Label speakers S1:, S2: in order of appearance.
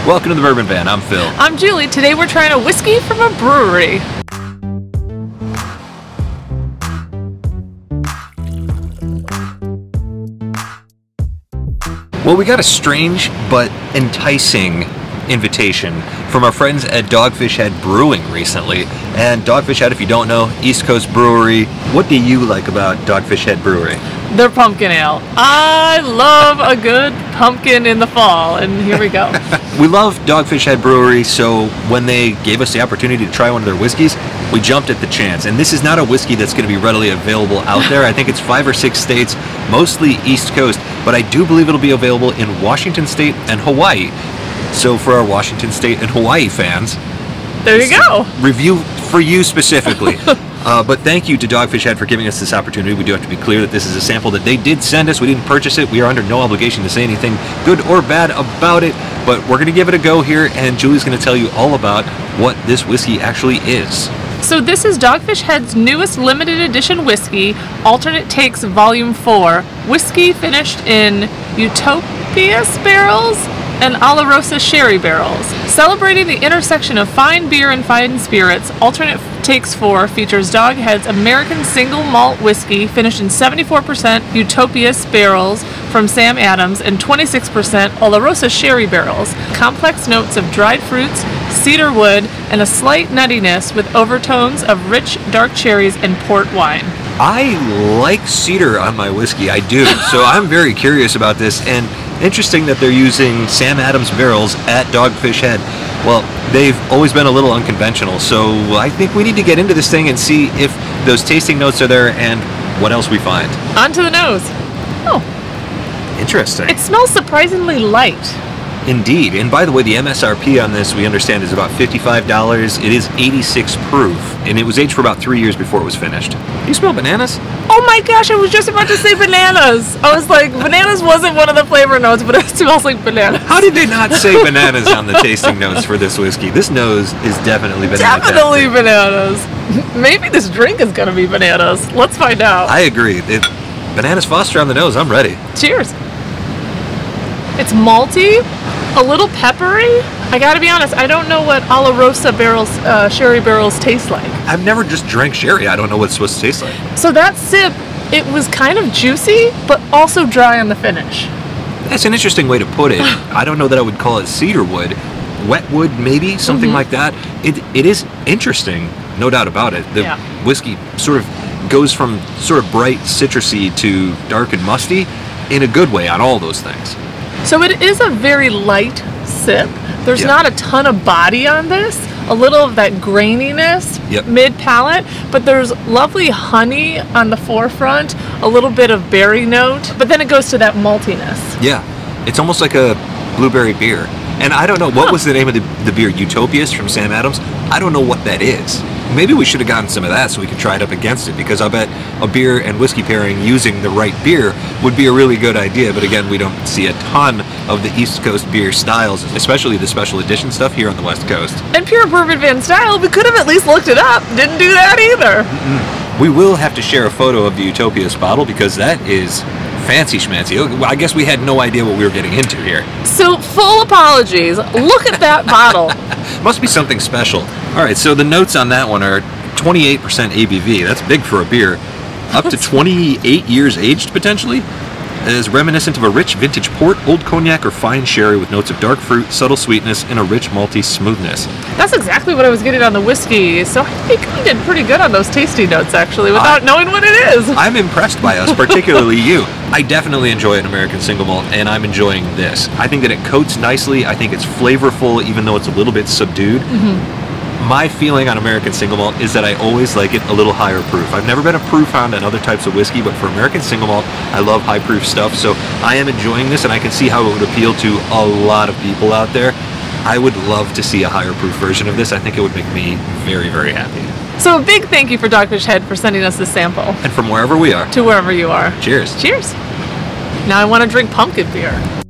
S1: Welcome to the Bourbon Van. I'm Phil.
S2: I'm Julie. Today we're trying a whiskey from a brewery.
S1: Well, we got a strange but enticing invitation from our friends at Dogfish Head Brewing recently. And Dogfish Head, if you don't know, East Coast brewery. What do you like about Dogfish Head Brewery?
S2: Their pumpkin ale. I love a good pumpkin in the fall, and here we go.
S1: We love Dogfish Head Brewery, so when they gave us the opportunity to try one of their whiskeys, we jumped at the chance. And this is not a whiskey that's going to be readily available out there. I think it's 5 or 6 states, mostly East Coast, but I do believe it'll be available in Washington State and Hawaii. So for our Washington State and Hawaii fans,
S2: there you go.
S1: Review for you specifically. But thank you to Dogfish Head for giving us this opportunity. We do have to be clear that this is a sample that they did send us. We didn't purchase it. We are under no obligation to say anything good or bad about it, but we're going to give it a go here, and Julie's going to tell you all about what this whiskey actually is.
S2: So this is Dogfish Head's newest limited edition whiskey, Alternate Takes Volume 4, whiskey finished in Utopias barrels and Oloroso sherry barrels. Celebrating the intersection of fine beer and fine spirits, Alternate Takes 4 features Dog Head's American single malt whiskey finished in 74% Utopias barrels from Sam Adams and 26% Oloroso sherry barrels. Complex notes of dried fruits, cedar wood, and a slight nuttiness with overtones of rich dark cherries and port wine.
S1: I like cedar on my whiskey, I do. So I'm very curious about this, and interesting that they're using Sam Adams barrels at Dogfish Head. Well, they've always been a little unconventional, so I think we need to get into this thing and see if those tasting notes are there and what else we find.
S2: On to the nose. Oh.
S1: Interesting.
S2: It smells surprisingly light.
S1: Indeed. And by the way, the MSRP on this, we understand, is about $55. It is 86 proof, and it was aged for about 3 years before it was finished. Do you smell bananas?
S2: Oh my gosh, I was just about to say bananas. I was like, bananas wasn't one of the flavor notes, but it smells like bananas.
S1: How did they not say bananas on the tasting notes for this whiskey? This nose is definitely banana.
S2: Definitely bananas. Maybe this drink is going to be bananas. Let's find out.
S1: I agree. Bananas Foster on the nose. I'm ready.
S2: Cheers. It's malty, a little peppery. I gotta be honest, I don't know what Oloroso barrels, sherry barrels taste like.
S1: I've never just drank sherry. I don't know what it's supposed to taste like.
S2: So that sip, it was kind of juicy, but also dry on the finish.
S1: That's an interesting way to put it. I don't know that I would call it cedar wood. Wet wood, maybe, something like that. It is interesting, no doubt about it. The whiskey sort of goes from sort of bright citrusy to dark and musty in a good way on all those things.
S2: So it is a very light sip. There's not a ton of body on this. A little of that graininess mid-palate, but there's lovely honey on the forefront, a little bit of berry note, but then it goes to that maltiness. Yeah,
S1: it's almost like a blueberry beer. And I don't know, what was the name of the beer? Utopias from Sam Adams? I don't know what that is. Maybe we should have gotten some of that so we could try it up against it, because I bet a beer and whiskey pairing using the right beer would be a really good idea. But again, we don't see a ton of the East Coast beer styles, especially the special edition stuff here on the West Coast.
S2: And pure Bourbon Van style, we could have at least looked it up. Didn't do that either.
S1: We will have to share a photo of the Utopias bottle, because that is fancy schmancy. I guess we had no idea what we were getting into here.
S2: So, full apologies. Look at that bottle.
S1: Must be something special. All right, so the notes on that one are 28% ABV. That's big for a beer. Up to 28 years aged, potentially. It is reminiscent of a rich vintage port, old cognac, or fine sherry with notes of dark fruit, subtle sweetness, and a rich malty smoothness.
S2: That's exactly what I was getting on the whiskey, so I think we did pretty good on those tasting notes, actually, without knowing what it is.
S1: I'm impressed by us, particularly you. I definitely enjoy an American single malt, and I'm enjoying this. I think that it coats nicely. I think it's flavorful, even though it's a little bit subdued. My feeling on American single malt is that I always like it a little higher proof. I've never been a proof hound on other types of whiskey, but for American single malt, I love high proof stuff, so I am enjoying this, and I can see how it would appeal to a lot of people out there. I would love to see a higher proof version of this. I think it would make me very, very happy.
S2: So a big thank you for Dogfish Head for sending us this sample.
S1: And from wherever we are.
S2: To wherever you are.
S1: Cheers.
S2: Cheers. Now I want to drink pumpkin beer.